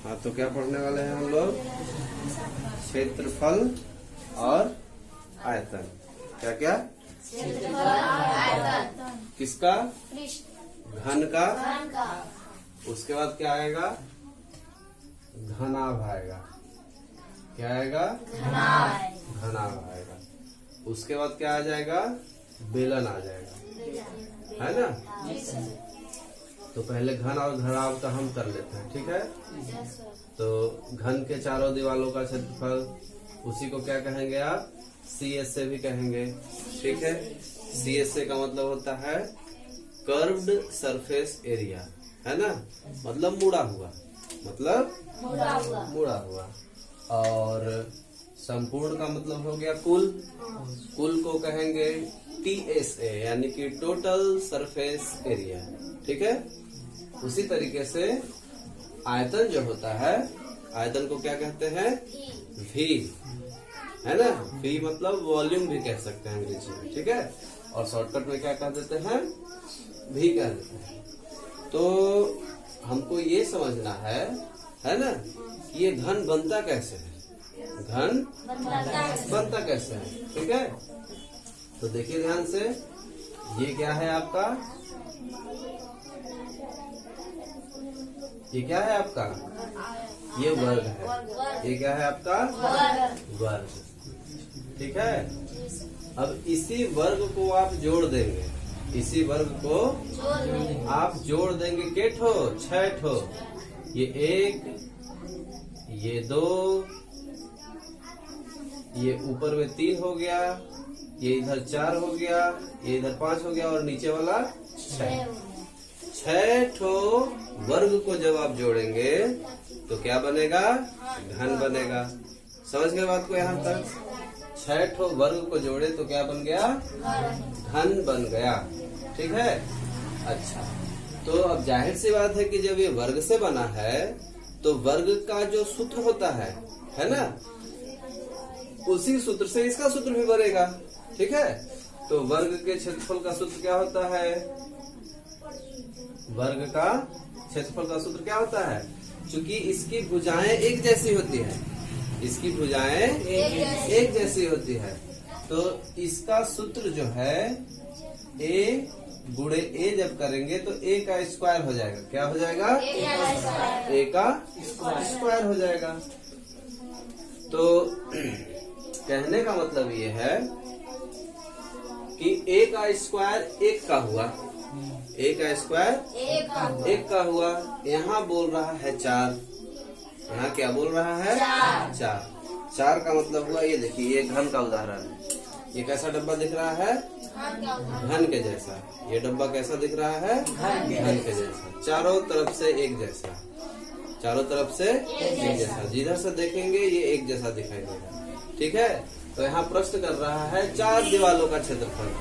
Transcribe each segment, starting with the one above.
हाँ, तो क्या पढ़ने वाले हैं हम लोग? क्षेत्रफल और आयतन। क्या क्या? किसका? घन का। उसके बाद क्या आएगा? घनाभ आएगा। क्या आएगा? घनाभ आएगा। उसके बाद क्या आ जाएगा? बेलन आ जाएगा, है ना? तो पहले घन और घनाभ का हम कर लेते हैं, ठीक है? तो घन के चारों दीवालों का क्षेत्रफल, उसी को क्या कहेंगे आप? CSA भी कहेंगे, ठीक है? CSA का मतलब होता है कर्व्ड सरफेस एरिया, है ना? मतलब मुड़ा हुआ, मतलब मुड़ा हुआ। और संपूर्ण का मतलब हो गया कुल। कुल को कहेंगे TSA, यानी कि टोटल सरफेस एरिया, ठीक है? उसी तरीके से आयतन जो होता है, आयतन को क्या कहते हैं? V, है ना? V मतलब वॉल्यूम भी कह सकते हैं अंग्रेजी में, ठीक है? और शॉर्टकट में क्या कह देते हैं? V कह देते हैं। तो हमको ये समझना है ना, ये घन बनता कैसे है? घन बनता कैसे है, ठीक है? तो देखिए ध्यान से, ये क्या है आपका? ये क्या है आपका? ये वर्ग है। ये क्या है आपका? वर्ग, ठीक है? अब इसी वर्ग को आप जोड़ देंगे, इसी वर्ग को आप जोड़ देंगे के ठो? 6 ठो। ये 1, ये 2, ये ऊपर में 3 हो गया, ये इधर 4 हो गया, ये इधर 5 हो गया और नीचे वाला 6। 6 ठो वर्ग को जब आप जोड़ेंगे तो क्या बनेगा? घन बनेगा। समझ गए बात को यहाँ तक? 6 ठो वर्ग को जोड़े तो क्या बन गया? घन बन गया, ठीक है? अच्छा, तो अब जाहिर सी बात है कि जब ये वर्ग से बना है तो वर्ग का जो सूत्र होता है ना, उसी सूत्र से इसका सूत्र भी बनेगा, ठीक है? तो वर्ग के क्षेत्रफल का सूत्र क्या होता है? वर्ग का क्षेत्रफल का सूत्र क्या होता है? क्योंकि इसकी भुजाएं एक जैसी होती है, इसकी भुजाएं एक जैसी होती है, तो इसका सूत्र जो है A गुणे A जब करेंगे तो A का स्क्वायर हो जाएगा। क्या हो जाएगा? A का स्क्वायर हो जाएगा। तो कहने का मतलब ये है कि A का स्क्वायर 1 का हुआ, A का स्क्वायर 1 का हुआ। यहाँ बोल रहा है 4, यहाँ क्या बोल रहा है? 4 का मतलब हुआ, ये देखिए, ये घन का उदाहरण है। ये कैसा डब्बा दिख रहा है? घन के जैसा। ये डब्बा कैसा दिख रहा है? घन के जैसा। चारों तरफ से एक जैसा, चारों तरफ से एक जैसा। जिधर से देखेंगे ये एक जैसा दिखाई देगा, ठीक है? तो यहाँ प्रश्न कर रहा है 4 दीवालों का क्षेत्रफल,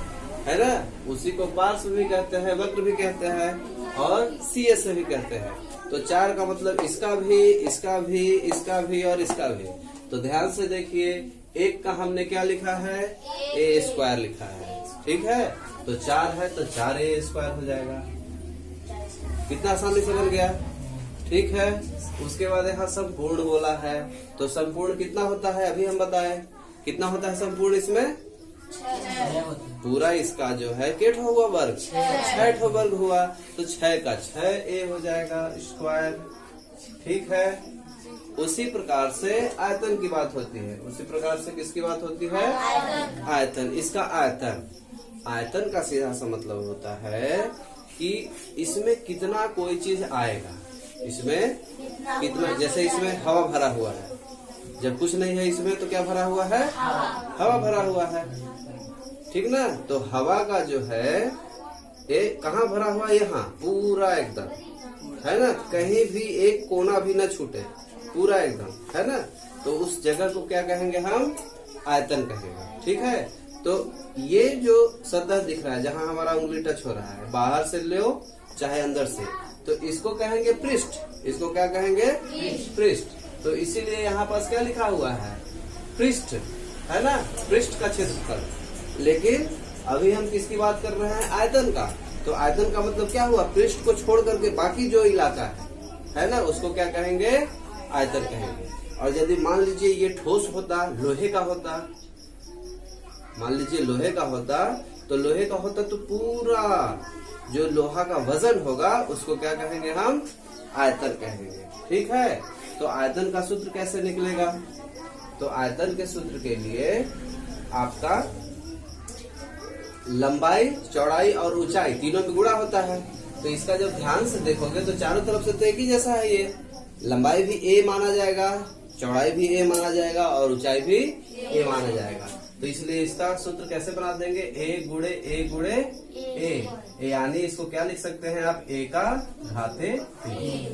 है ना? उसी को पार्श्व भी कहते हैं, वक्र भी कहते हैं और CSA भी कहते हैं। तो 4 का मतलब इसका भी, इसका भी, इसका भी और इसका भी। तो ध्यान से देखिए, 1 का हमने क्या लिखा है? A स्क्वायर लिखा है, ठीक है? तो 4 है तो 4A स्क्वायर हो जाएगा। कितना आसानी से बन गया, ठीक है? उसके बाद यहाँ संपूर्ण बोला है, तो संपूर्ण कितना होता है? अभी हम बताएं कितना होता है संपूर्ण इसमें? 6 पूरा इसका जो है के ठो हुआ वर्ग? 6 ठो वर्ग हुआ, तो 6 का 6A हो जाएगा स्क्वायर, ठीक है? उसी प्रकार से आयतन की बात होती है। उसी प्रकार से किसकी बात होती है? आयतन। इसका आयतन, आयतन का सीधा सा मतलब होता है कि इसमें कितना कोई चीज आएगा, इसमें कितना। जैसे इसमें हवा भरा हुआ है, जब कुछ नहीं है इसमें तो क्या भरा हुआ है? हवा भरा हुआ है, ठीक ना? तो हवा का जो है ये कहाँ भरा हुआ? यहाँ पूरा एकदम, है ना? कहीं भी एक कोना भी न छूटे, पूरा एकदम, है ना? तो उस जगह को क्या कहेंगे हम? आयतन कहेंगे, ठीक है? तो ये जो सतह दिख रहा है, जहाँ हमारा उंगली टच हो रहा है, बाहर से लो चाहे अंदर से, तो इसको कहेंगे पृष्ठ। इसको क्या कहेंगे? पृष्ठ। तो इसीलिए यहाँ पास क्या लिखा हुआ है? पृष्ठ, है ना? पृष्ठ का क्षेत्रफल। लेकिन अभी हम किसकी बात कर रहे हैं? आयतन का। तो आयतन का मतलब क्या हुआ? पृष्ठ को छोड़ करके बाकी जो इलाका है ना, उसको क्या कहेंगे? आयतन कहेंगे। और यदि मान लीजिए ये ठोस होता, लोहे का होता, मान लीजिए लोहे का होता, तो लोहे का होता तो पूरा जो लोहा का वजन होगा उसको क्या कहेंगे हम? आयतन कहेंगे। ठीक है, तो आयतन का सूत्र कैसे निकलेगा? तो आयतन के सूत्र के लिए आपका लंबाई, चौड़ाई और ऊंचाई तीनों में गुणा होता है। तो इसका जब ध्यान से देखोगे तो चारों तरफ से तो एक ही जैसा है। ये लंबाई भी a माना जाएगा, चौड़ाई भी a माना जाएगा और ऊंचाई भी a माना जाएगा। तो इसलिए इसका सूत्र कैसे बना देंगे? a गुणे a, यानी इसको क्या लिख सकते हैं आप? a का घाते 3,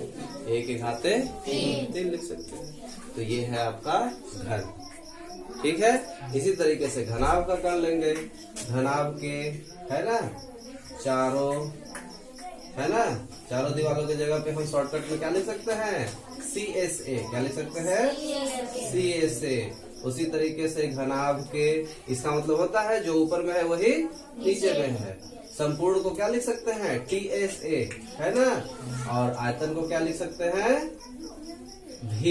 a के घाते 3 लिख सकते हैं। तो ये है आपका घन। ठीक है, इसी तरीके से घनाभ का कर लेंगे। घनाभ के है ना चारों दीवारों की जगह पे हम शॉर्टकट में क्या लिख सकते हैं? CSA। क्या लिख सकते हैं? CSA। उसी तरीके से घनाभ के, इसका मतलब होता है जो ऊपर में है वही नीचे में है। संपूर्ण को क्या लिख सकते हैं? TSA, है ना। और आयतन को क्या लिख सकते हैं? V।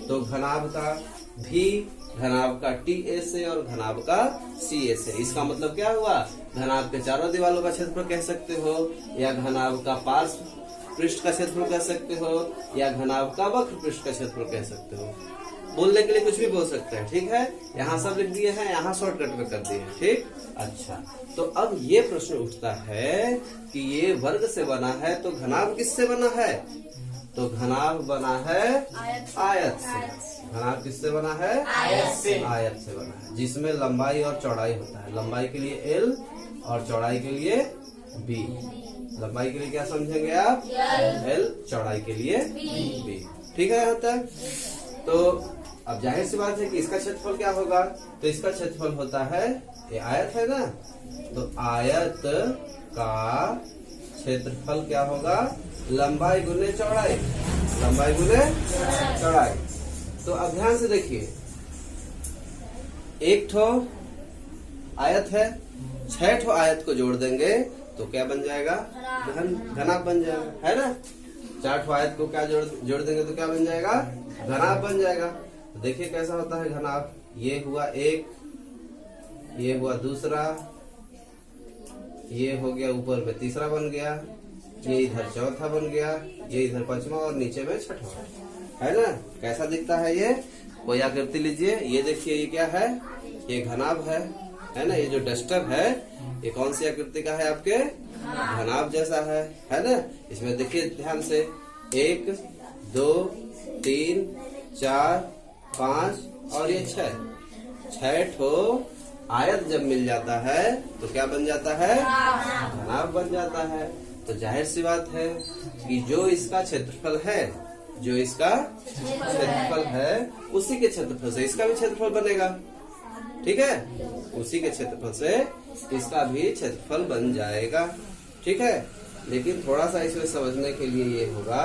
तो घनाभ का V, घनाभ का TSA और घनाभ का CSA। इसका मतलब क्या हुआ? घनाभ के चारों दीवारों का क्षेत्रफल कह सकते हो, या घनाभ का पार्श्व पृष्ठ का क्षेत्रफल कह सकते हो, या घनाभ का वक्र पृष्ठ का क्षेत्रफल कह सकते हो। बोलने के लिए कुछ भी बोल सकते हैं। ठीक है, यहाँ सब लिख दिए हैं, यहाँ शॉर्टकट में कर दिए हैं। ठीक, अच्छा। तो अब ये प्रश्न उठता है कि ये वर्ग से बना है तो घनाभ किससे बना है? तो घनाभ बना है आयत से। घनाभ किससे बना है? आयत से बना है, जिसमें लंबाई और चौड़ाई होता है। लंबाई के लिए L और चौड़ाई के लिए B। लंबाई के लिए क्या समझेंगे आप? L, चौड़ाई के लिए B। ठीक है, यहाँ तक। तो अब जाहिर सी बात है कि इसका क्षेत्रफल क्या होगा? तो इसका क्षेत्रफल होता है, ये आयत है ना, तो आयत का क्षेत्रफल क्या होगा? लंबाई गुने चौड़ाई, लंबाई गुने चौड़ाई। तो अब ध्यान से देखिए, एक ठो आयत है, 6 ठो आयत को जोड़ देंगे तो क्या बन जाएगा? घनाभ बन जाएगा, है ना। 4 ठो आयत को क्या जोड़ देंगे तो क्या बन जाएगा? घनाभ बन जाएगा। तो देखिए कैसा होता है घनाभ। ये हुआ एक, ये हुआ दूसरा, ये हो गया ऊपर में तीसरा बन गया, ये इधर चौथा बन गया, ये इधर पांचवा और नीचे में छठवा, है ना। कैसा दिखता है ये? कोई आकृति लीजिए, ये देखिए ये क्या है? ये घनाभ है ना। ये जो डस्टर है ये कौन सी आकृति का है? आपके घनाभ जैसा है ना। इसमें देखिए ध्यान से, 1 2 3 4 5 और ये 6 ठो आयत जब मिल जाता है तो क्या बन जाता है? घनाभ बन जाता है। तो जाहिर सी बात है कि जो इसका क्षेत्रफल है, जो इसका क्षेत्रफल है उसी के क्षेत्रफल से इसका भी क्षेत्रफल बनेगा। ठीक है, उसी के क्षेत्रफल से इसका भी क्षेत्रफल बन जाएगा। ठीक है, लेकिन थोड़ा सा इसमें समझने के लिए ये होगा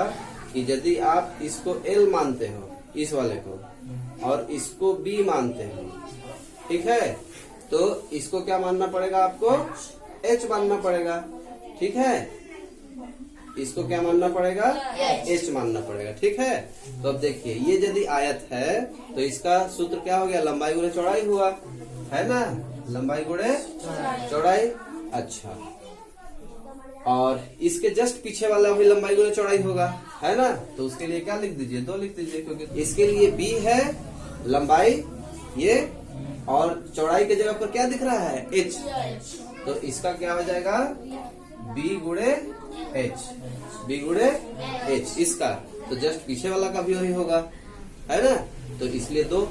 कि यदि आप इसको L मानते हो, इस वाले को, और इसको B मानते हो, ठीक है, तो इसको क्या मानना पड़ेगा? आपको H मानना पड़ेगा। ठीक है, इसको क्या मानना पड़ेगा? H मानना पड़ेगा। ठीक है, तो अब देखिए, ये यदि आयत है तो इसका सूत्र क्या हो गया? लंबाई गुणे चौड़ाई हुआ, है ना। लंबाई गुणे चौड़ाई। अच्छा, और इसके जस्ट पीछे वाला भी लंबाई गुणे चौड़ाई होगा, है ना। तो उसके लिए क्या लिख दीजिए? 2 लिख दीजिए, क्योंकि इसके लिए B है लंबाई ये, और चौड़ाई की जगह पर क्या दिख रहा है? H। तो इसका क्या हो जाएगा? B गुणे H, B गुणे H इसका। तो जस्ट पीछे वाला का भी वही होगा, है ना। तो इसलिए 2,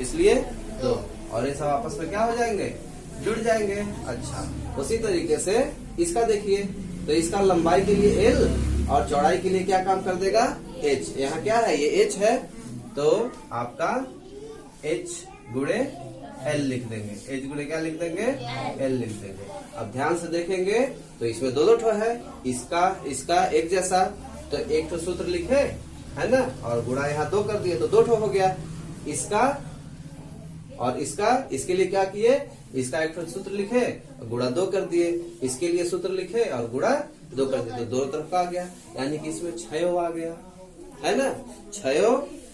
इसलिए 2, और ये सब आपस में क्या हो जाएंगे? जुड़ जाएंगे। अच्छा, उसी तरीके से इसका देखिए, तो इसका लंबाई के लिए L और चौड़ाई के लिए क्या काम कर देगा? H। यहाँ क्या है? ये H है, तो आपका H गुणे L लिख देंगे। H गुणे क्या लिख देंगे? L लिख देंगे। अब ध्यान से देखेंगे तो इसमें 2 ठो है, इसका एक जैसा, तो एक ठो सूत्र लिखे, है ना, और गुणा यहाँ 2 कर दिए तो 2 ठो हो गया। इसका और इसका, इसके लिए क्या किए? इसका एक ठो सूत्र लिखे, गुणा 2 कर दिए, इसके लिए सूत्र लिखे और गुणा 2 कर दिए, तो दोनों तरफ का आ गया, यानी कि इसमें 6 आ गया। है ना। क्षयो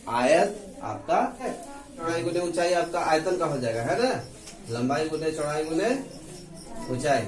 आयत आपका है, चौड़ाई गुने ऊंचाई आपका आयतन का हो जाएगा, है ना। लंबाई गुने चौड़ाई गुने ऊंचाई।